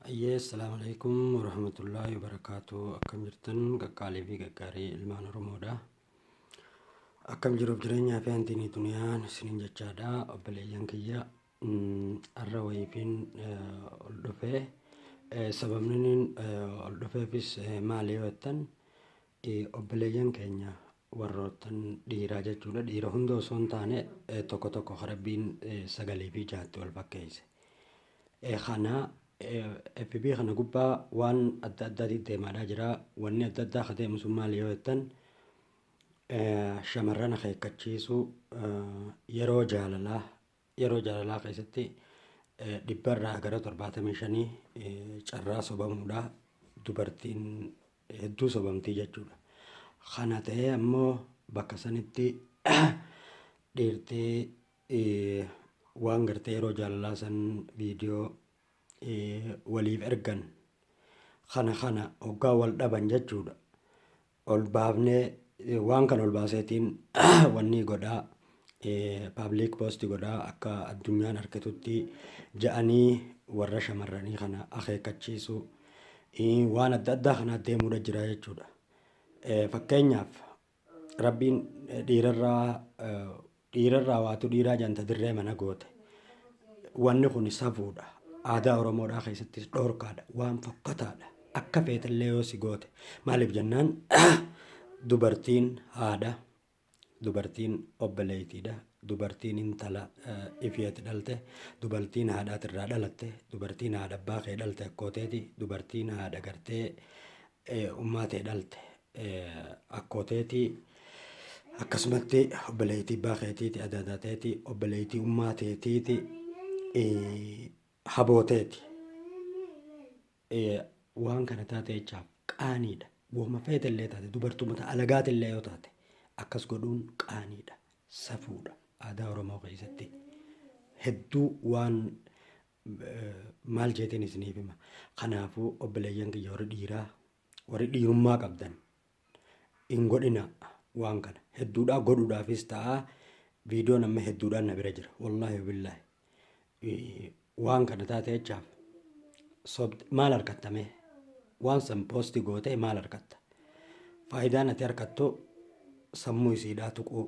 Assalamualaikum warahmatullahi wabarakatuh. Akkam jirtan qaqqaalee fi gaggaarii ilmaan Oromoodha. Akkam jiruuf jireenya fi hantiinii duniyaan isiniin jechaadha. Obboleeyyan kiyya har'a wayiifiin ol dhufee sababni ol dhufeefis maali yoo jettan obboleeyyan keenya warroottan dhiiraa jechuudha. Dhiira hunda osoo hin taane tokko tokko harabbiin sagalee fi jaatti wal fakkeesse. Kana FB kana gubbaa waan adda addaatiin deemaadhaa jira. Wanni adda addaa akka deemu sun maali yoo jettan shamarran akeekkachiisu yeroo jaalalaa keessatti 100 gara 75 carraa sobamuudha. Dubartiin hedduu sobamtii jechuudha. Kana ta'ee ammoo bakka sanitti dhiirtii waan gartee yeroo jaalalaa san viidiyoo waliif ergan kana hoggaa wal dhaban jechuudha. Ol baafnee waan kan ol baaseetiin wanni godhaa public post godhaa akka addunyaan harkitutti ja'anii warra shamarranii kana akeekkachiisu waan adda addaa kana deemuudha jira jechuudha. Fakkeenyaaf rabbiin dhiirarraa waatu dhiiraa janta dirree mana goote. Wanni kun safuudha. Aadaa Oromoodhaa keessattis dhorkaadha. Waan fokkataadha. Akka feetallee yoo si goote. Maaliif jennaan dubartiin haadha, dubartiin obboleettiidha, dubartiin intala ifeeti dhalte, dubartiin haadhaatirraa dhalatte, dubartiin haadha abbaa kee dhalte akkooteeti, dubartiin haadha gartee ummaatee dhalte akkooteeti. Akkasumatti obboleettii abbaa keetiiti, adaateeti, obboleettii ummaateetiiti, habooteeti. Waan kana taate jechaaf qaaniidha. Wooma feetallee taate dubartummaa alagaatillee yoo taate akkas godhuun qaaniidha, safuudha. Aadaa Oromoo keessatti hedduu waan maal jeetiin isiniif hima. Kanaafuu obboleeyyan kiyya warri dhiirummaa qabdan hin godhina. Waan kana hedduudhaa godhuudhaafis ta'a. Viidiyoon amma hedduudhaan na bira jira. Wallaahi billaahi waan kana taate jechaaf maal harkattame waan san poosti goote maal harkatta? Faayidaan ati harkattu sammuu isiidhaa tuquu,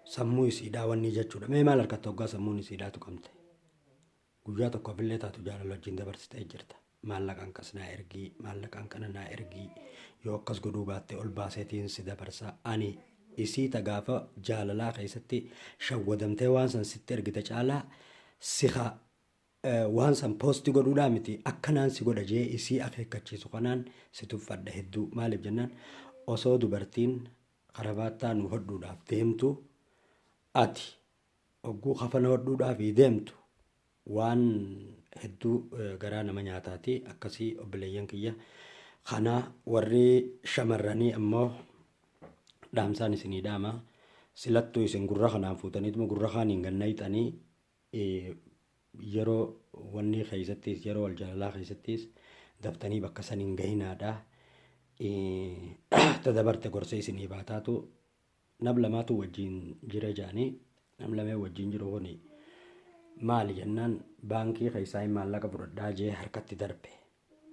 sammuu isiidhaa wanni jechuudha. Mee maal harkatta hoggaa sammuun isiidhaa tuqamte? Guyyaa tokkoofillee taatu jaalala wajjin dabarsitee jirta. Maallaqaan kas naa ergii, maallaqaan kana naa ergii. Yoo akkas godhuu baatte ol baaseetiin si dabarsa. Ani isii gaafa jaalalaa keessatti shawwadamtee waan san sitti ergite caalaa siha waan san poosti godhuudhaa miti. Akkanaan si godha jee isii akeekkachiisu kanaan si tuffadha hedduu. Maaliif jennaan osoo dubartiin karabaattaa nu hodhuudhaaf deemtu ati hogguu kafana hodhuudhaaf deemtu waan hedduu garaa nama nyaataati. Akkasii obboleeyyan kiyya. Kana warri shamarranii ammoo dhaamsaan isinii dhaama. Silattuu isin gurra kanaan fuutaniituma gurra kaaniin gannayxanii yeroo wanni keessattis yeroo wal jaalalaa keessattis daftanii bakka saniin gahinaadha. Tadabarte gorsee isinii baataatu nam lamaatu wajjin jira jaanii nam lamee wajjin jiru kuni maali jennaan baankii keessaa maallaqa fudhadhaa jee harkatti darbe.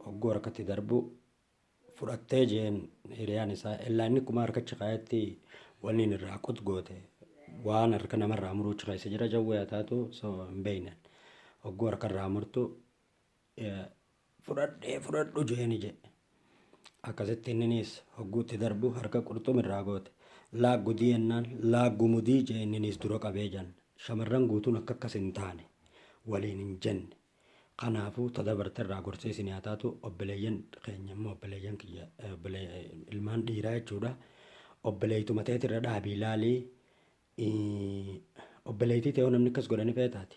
Hogguu harkatti darbu fudhattee jeen hiriyaan isaa illaa inni kuma harkachi kaayetti wanni irraa qut goote waan harka namarraa muruuchi keessa jira jawwee taatu soo hin beeynan. Hogguu harkarraa murtu fudhadhu jeeni jee. Akkasitti inninis hogguutti darbu harka qurxumirraa goote. Laaggudii jennaan laaggumudii jee inninis dura qabee jan. Shamarran guutuun akkas hin taane waliin hin jenne. Kanaafuu tadabarterraa gorsee isin haa taatu obboleeyyan keenya immoo obboleeyyan kiyya ilmaan dhiiraa jechuudha. Obboleeytu mateetirra dhaabii ilaalii obboleeytii ta'uu namni akkas godhani feetaati.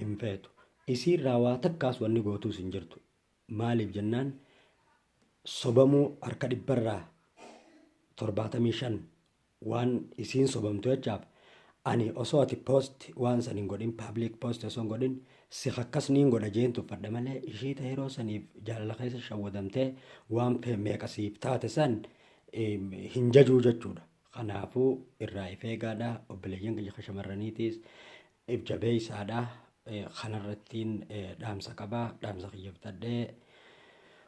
Hin feetu. Isiirraa waa takkaas wanni gootuus hin jirtu. Maaliif jennaan sobamuu harka 175 waan isiin sobamtu jechaaf ani osoo ati post waan san hin godhin public post osoo hin godhin si akkas niin godha jeen tuffadha malee ishii ta'e yeroo saniif jaalala keessa shawwadamtee waan meeqasiif taate san hin jajuu jechuudha. Kanaafuu irraa ifeegaadha obboleeyyan kiyya shamarraniitiis ibjabeeysaadha kanarrattiin dhaamsa qabaa dhaamsa kiyyaftadhee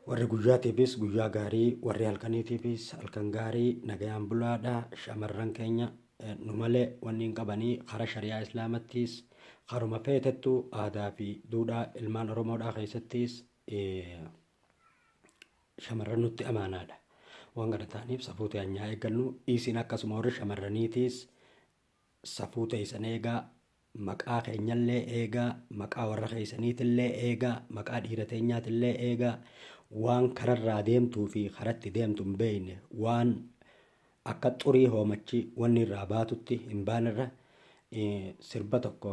warri guyyaatiifis guyyaa gaarii warri halkaniitiifis halkan gaarii nagayaan bulaadha shamarran keenya nu malee wanni hin qabanii karaa shari'aa islaamattis karuma feetettu aadaa fi duudhaa ilmaan oromoodhaa keessattis shamarran nutti amaanaadha waan kana ta'aniif safuu ta'anyaa eeggannu isin akkasuma warri shamarraniitis safuu ta'an eegaa maqaa keenyallee eegaa maqaa warra keessaniitillee eegaa maqaa dhiira teenyaatillee eegaa waan kararraa deemtuu fi karatti deemtu hin beekne waan akka xurii hoomachi wanni irraa baatutti hin baanerra sirba tokko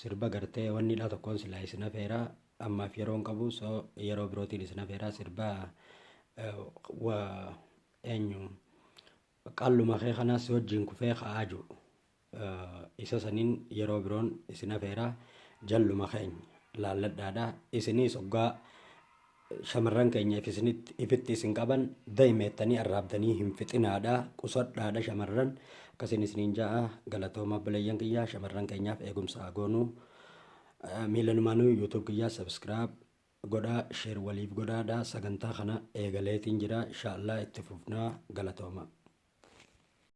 sirba gartee wannidha tokkoon silaa isin afeeraa ammaaf yeroon qabu soo yeroo birootiin isin afeeraa sirba eenyu qalluma kee kanaas wajjin kufee ka'aaju isa saniin yeroo biroon isin afeeraa jalluma keenya laalladhaadha isinis hoggaa shamarran keenya ifitti isin qaban daa'imeettanii arraabdanii hin fixinaadha qusadhaadha shamarran akkasiin isiniin ja'a galatooma bilayyan kiyyaa shamarran keenyaaf eegumsa goonuu miilanumaanuu yuutuub kiyyaa sabskiraayib godhaa sheer waliif godhaadha sagantaa kana eegaleetiin jira inshaallah itti fufnaa galatooma.